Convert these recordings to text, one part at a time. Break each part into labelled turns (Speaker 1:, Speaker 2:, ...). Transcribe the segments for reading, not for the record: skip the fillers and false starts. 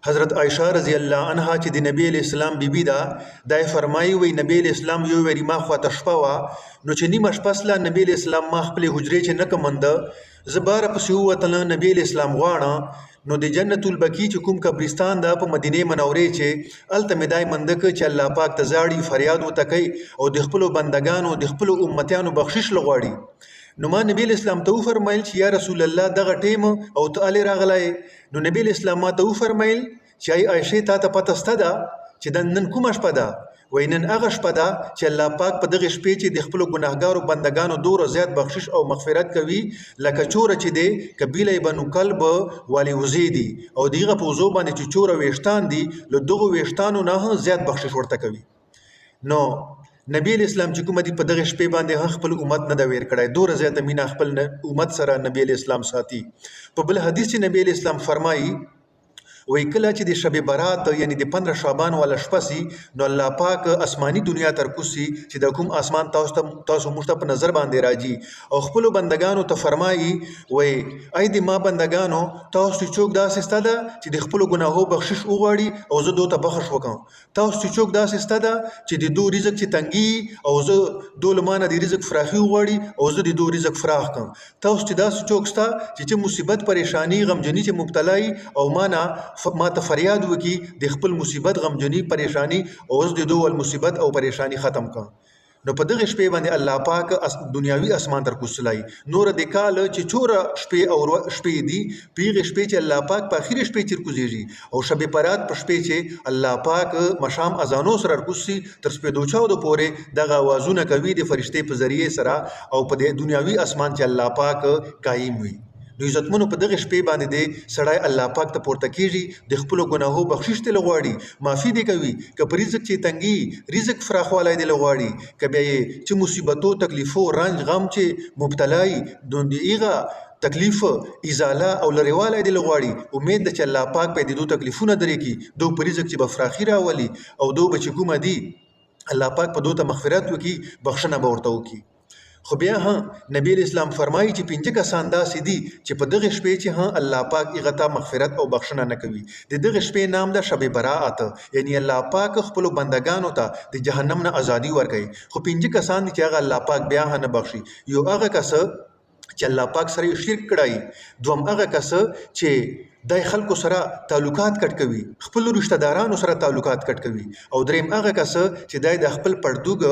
Speaker 1: حضرت عائشہ رضی الله عنها چې د نبی اسلام بیبي دا دای فرمایي وي نبی اسلام یو وری ما خوا تشپا وا نو چې نیمه شپه سلا نبی اسلام ما خپل حجرې چې نه کمند زبار پسې وتل نبی اسلام غواړه نو د جنت البقیع چې کوم قبرستان دا په مدینه منورې چې التمدای مندک چې الله پاک ته زاړي فریاد وتکي او د خپل بندگانو د خپل امتیانو بخشش لغواړي نو ما نبی اسلام ته فرمایل چې یا رسول الله دغه ټیم او تعالی راغلای نو نبی اسلام ما ته فرمایل چې عائشه ته پته ستده چې د نن کومه شپه ده وینن هغه شپه ده چې الله پاک په دغه شپې چې د خپل ګناهګارو بندگانو دور زیات بخشش او مغفرت کوي لکه چور چې دی قبیله بنو کلب والی وزیدي او دیغه په وزو باندې چې چور ویشتان دي له دغه ویشتانو نه زیات بخشش ورته کوي نو نبی اسلام چې کوم دی په دغه شپې باندې خپل امت نه دا ویر کړای دور زیات مینا خپل امت سره نبی اسلام ساتي په بل حدیث چې نبی اسلام فرمایي وای کله چې د شب برات یعنی د 15 شعبان ولا شپه سي نو الله پاک آسمانی دنیا تر کوسي چې د کوم اسمان تاسو مشته په نظر باندې راځي او خپل بندگانو ته فرمایي وای اې د ما بندگانو تاسو چې داسې ستاده چې د خپل ګناهو بخشش وغواړي او زه دوی ته بخښ وکم تاسو چې داسې ستاده چې د دوی رزق چې تنګي او زه دولمانه د رزق فراخي وغواړي او زه د دوی رزق فراخ کم تاسو چې داسې چوکستا چې مصیبت پریشانی غمجنی چې مبتلای او معنا ما ته فریاد وکي د خپل مصیبت غمجنی پریشانی او اوس د دوه مصیبت او پریشانی ختم کا نو په دغه شپې باندې الله پاک دنیاوي اسمان تر کوسلای نور د کال چې چور شپې او شپې دي پیغه شپې چې الله پاک په اخیری شپې چر کوزيږي او شب برات په شپې چې الله پاک مشام اذانو سره کوسي تر شپې دوچاو د پوره دغه आवाजونه کوي د فرشته په ذریعه سره او په دنیاوي اسمان چې الله پاک قائم وي نو عزتمنو په دغه شپې باندې د سړی الله پاک ته پورته کیږي د خپل ګناهو بخشش ته لغواړي معافي دی کوي که په رزق چې تنګي رزق فراخوالی دی لغواړي که بیا چې مصیبتو تکلیفو رنج غم چې مبتلای دوندېغه تکلیف ازاله او لريواله دی لغواړي امید ده چې الله پاک په دې دوه تکلیفونه درې کې دوه په رزق چې بفراخي راولي او دوه بچ کوم دی الله پاک په دوه ته مغفرت وکي بخښنه به ورته وکي خو بیا نبی اسلام فرمایي چې پنځه کسان داسې دي چې په دغه شپې چې الله پاک یې مغفرت او بخښنه نه کوي د دغه شپې نام ده شب برات یعنی الله پاک خپل بندگانو ته د جهنم نه ازادي ورکوي خو پنځه کسان دي چې هغه الله پاک بیا نه بخشي یو هغه کس چې الله پاک سره شرک کړای دوم هغه کس چې دای خلکو سره تعلقات کټ کوي خپل رشتہ دارانو سره تعلقات کټ کوي او دریم هغه کس چې دای د خپل پردوګ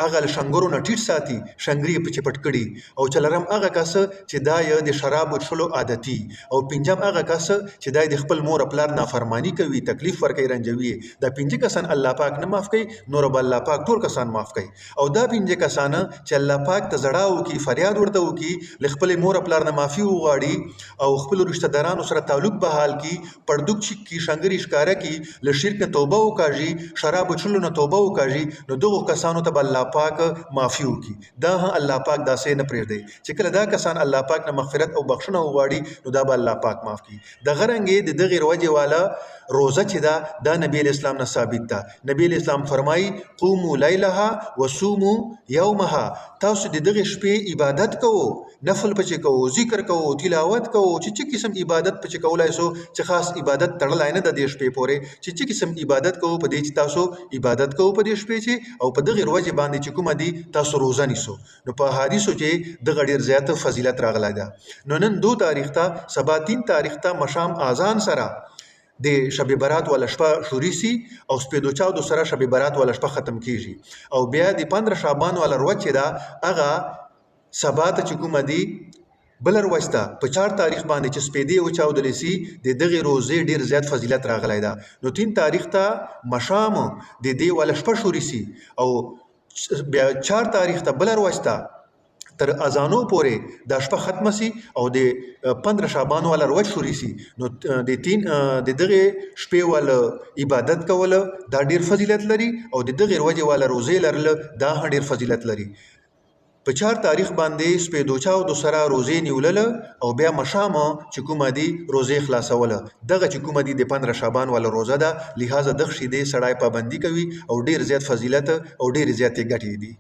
Speaker 1: هغه شنګورو نټیټ ساتي شنګري په چپټ کړي او چلرم هغه کس چې دای د شراب وڅلو عادتي او پنځم هغه کس چې دای د خپل مور خپل نافرمانی کوي تکلیف ورکوي رنجوي دا پنځه کسان الله پاک نه معاف کوي نور بل الله پاک ټول کسان معاف کوي او دا پنځه کسان چې الله پاک ته زړاو کی فریاد ورته وکي خپل مور خپل نه معافي وغواړي او خپل رشتہ دارانو سره تعلق بحال کی پردوک کی شنګری ښکارا کی له شرک نه توبه وکاږي شراب چلو نه توبه وکاږي نو دغه کسانو ته الله پاک معافي وکي دا الله پاک داسې نه پرېږدي چې کله دا کسان الله پاک نه مغفرت او بخښنه وغواړي نو دا به الله پاک معاف کړي د غرنګ د دغه روجه والا روزه چې دا نبی اسلام نه ثابت ده نبی اسلام فرمایي قوموا لیلها وصوموا یومها تاسو د دغه شپې عبادت کوو نفل پچې کوو ذکر کوو تلاوت کوو چې قسم عبادت پچې کولای سو چې خاص عبادت تړلای نه د دې شپې پورې چې قسم عبادت کوو په دې چې تاسو عبادت کوو په دې شپې چې او په دغه ورځ باندې چې کوم دي تاسو روزه نیسو نو په حدیثو چې دغه ډیر زیاته فضیلت راغلی ده نو نن 2 تاریخ ته سبا 3 تاریخ ته مشام اذان سره د شب برات ولا شپه شوري سي او سپېدو چاو د سره شب برات ولا شپه ختم کیږي او بیا د 15 شعبان ولا ورځ چې دا هغه سبا ته چې کوم دي بل ورځ په 4 تاریخ باندې چې سپېدې او چاو د لسی د دغه روزې ډیر زیات فضیلت راغلی ده نو 3 تاریخ ته مشام د دې ولا شپه شوري سي او بیا 4 تاریخ ته بل ورځ تر اذانو پورې د شپه ختم سي او د 15 شعبان ولا ورځ شوري سي نو د دغه شپې ول عبادت کول دا ډیر فضیلت لري او د دغه ورځ ولا روزې لرل دا ډیر فضیلت لري په 4 تاریخ باندې سپېدو چاو د سره روزې نیولل او بیا مشام چې کومه دي روزې خلاصول دغه چې کومه دي د 15 شعبان ولا روزه ده لہذا دغه شې د سړای پابندي کوي او ډیر زیات فضیلت او ډیر زیات ګټې دي